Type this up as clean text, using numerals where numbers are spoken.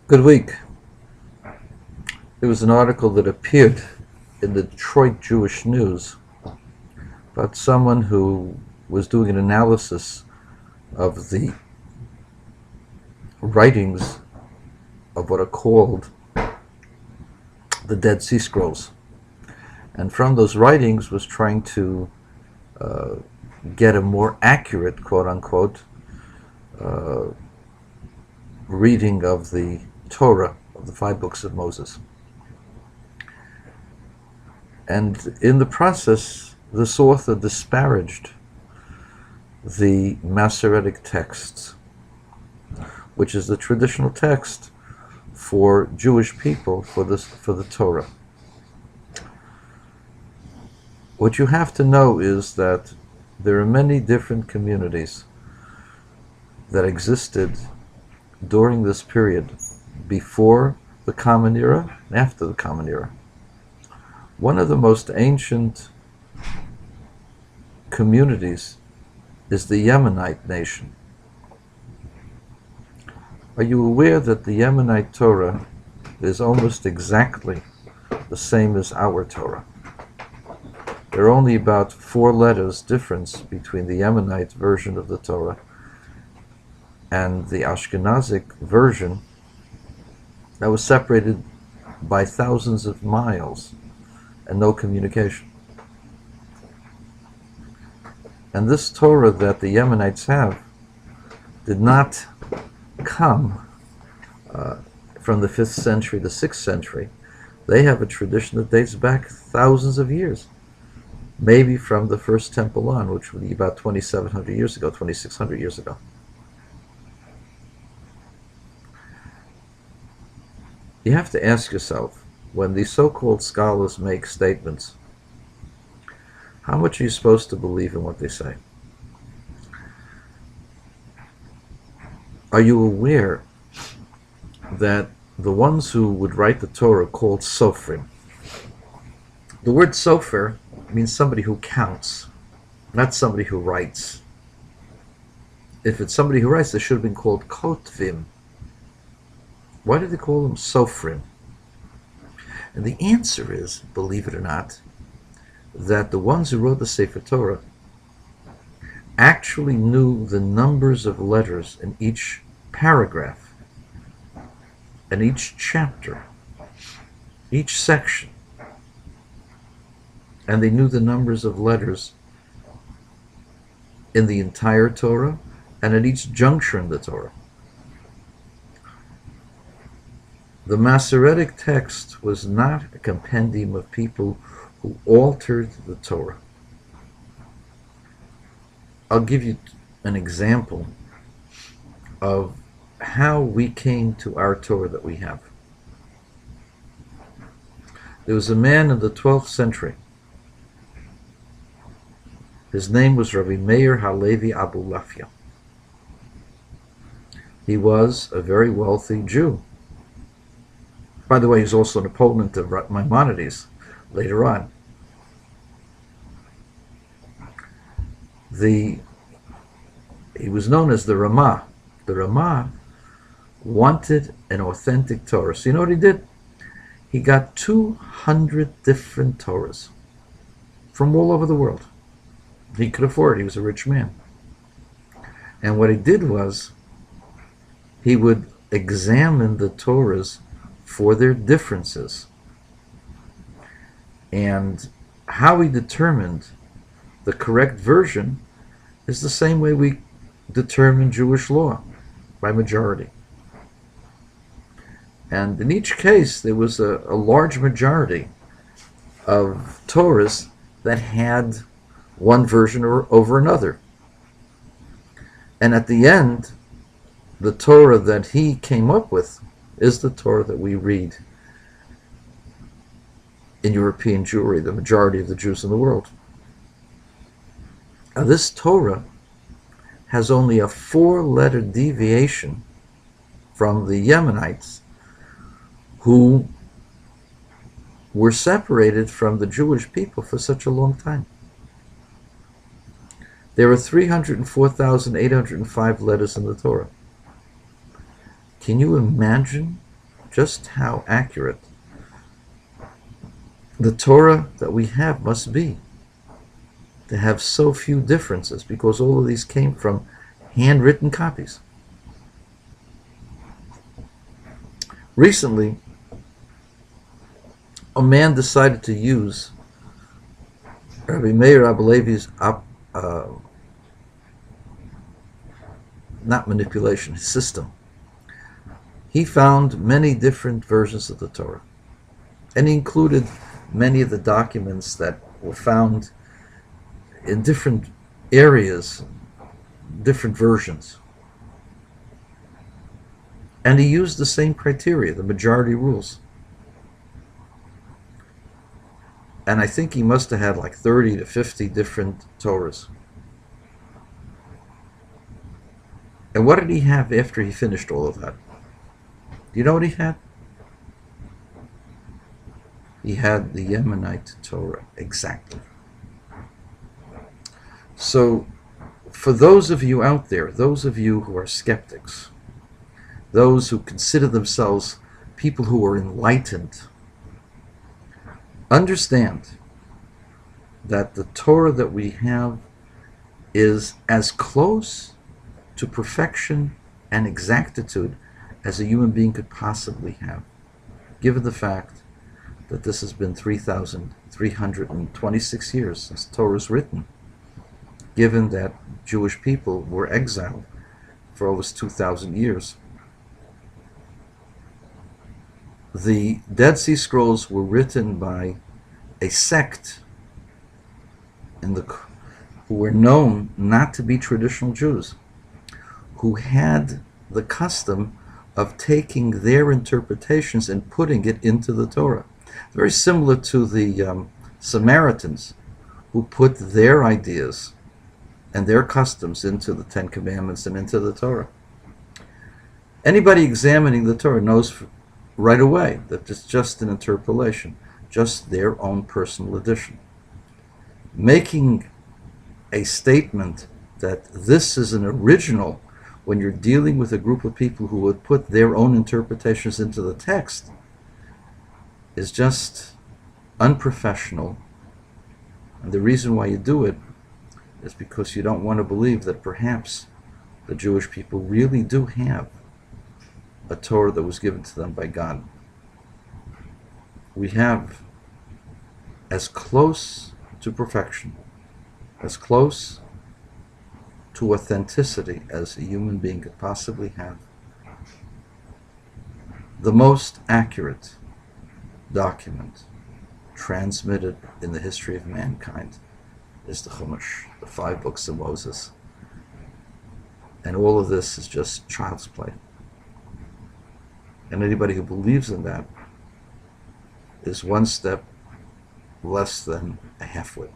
Good week. There was an article that appeared in the Detroit Jewish News about someone who was doing an analysis of the writings of what are called the Dead Sea Scrolls. And from those writings was trying to get a more accurate, quote unquote, reading of the Torah, of the 5 books of Moses. And in the process, this author disparaged the Masoretic texts, which is the traditional text for Jewish people for the Torah. What you have to know is that there are many different communities that existed during this period, before the Common Era and after the Common Era. One of the most ancient communities is the Yemenite nation. Are you aware that the Yemenite Torah is almost exactly the same as our Torah? There are only about 4 letters difference between the Yemenite version of the Torah and the Ashkenazic version that was separated by thousands of miles and no communication. And this Torah that the Yemenites have did not come from the 5th century, the 6th century. They have a tradition that dates back thousands of years, maybe from the First Temple on, which would be about 2,700 years ago, 2,600 years ago. You have to ask yourself, when these so-called scholars make statements, how much are you supposed to believe in what they say? Are you aware that the ones who would write the Torah are called Sofrim? The word Sofer means somebody who counts, not somebody who writes. If it's somebody who writes, they should have been called Kotvim. Why do they call them Sofrim? And the answer is, believe it or not, that the ones who wrote the Sefer Torah actually knew the numbers of letters in each paragraph, and each chapter, each section. And they knew the numbers of letters in the entire Torah and at each juncture in the Torah. The Masoretic text was not a compendium of people who altered the Torah. I'll give you an example of how we came to our Torah that we have. There was a man in the 12th century. His name was Rabbi Meir Halevi Abulafia. He was a very wealthy Jew. By the way, he's also an opponent of Maimonides later on. He was known as the Ramah. The Ramah wanted an authentic Torah. So you know what he did? He got 200 different Torahs from all over the world. He could afford it. He was a rich man. And what he did was, he would examine the Torahs for their differences. And how he determined the correct version is the same way we determine Jewish law, by majority. And in each case, there was a large majority of Torahs that had one version over another. And at the end, the Torah that he came up with is the Torah that we read in European Jewry, the majority of the Jews in the world. Now, this Torah has only a 4-letter deviation from the Yemenites, who were separated from the Jewish people for such a long time. There are 304,805 letters in the Torah. Can you imagine just how accurate the Torah that we have must be to have so few differences, because all of these came from handwritten copies. Recently, a man decided to use Rabbi Meir Abalevi's not manipulation, his system. He found many different versions of the Torah, and he included many of the documents that were found in different areas, different versions. And he used the same criteria, the majority rules. And I think he must have had like 30 to 50 different Torahs. And what did he have after he finished all of that? Do you know what he had? He had the Yemenite Torah, exactly. So, for those of you out there, those of you who are skeptics, those who consider themselves people who are enlightened, understand that the Torah that we have is as close to perfection and exactitude as a human being could possibly have, given the fact that this has been 3,326 years since Torah is written, given that Jewish people were exiled for almost 2,000 years. The Dead Sea Scrolls were written by a sect who were known not to be traditional Jews, who had the custom of taking their interpretations and putting it into the Torah. Very similar to the Samaritans, who put their ideas and their customs into the Ten Commandments and into the Torah. Anybody examining the Torah knows right away that it's just an interpolation, just their own personal addition. Making a statement that this is an original when you're dealing with a group of people who would put their own interpretations into the text is just unprofessional. And the reason why you do it is because you don't want to believe that perhaps the Jewish people really do have a Torah that was given to them by God. We have as close to perfection, as close to authenticity as a human being could possibly have. The most accurate document transmitted in the history of mankind is the Chumash, the 5 books of Moses. And all of this is just child's play. And anybody who believes in that is one step less than a halfwit.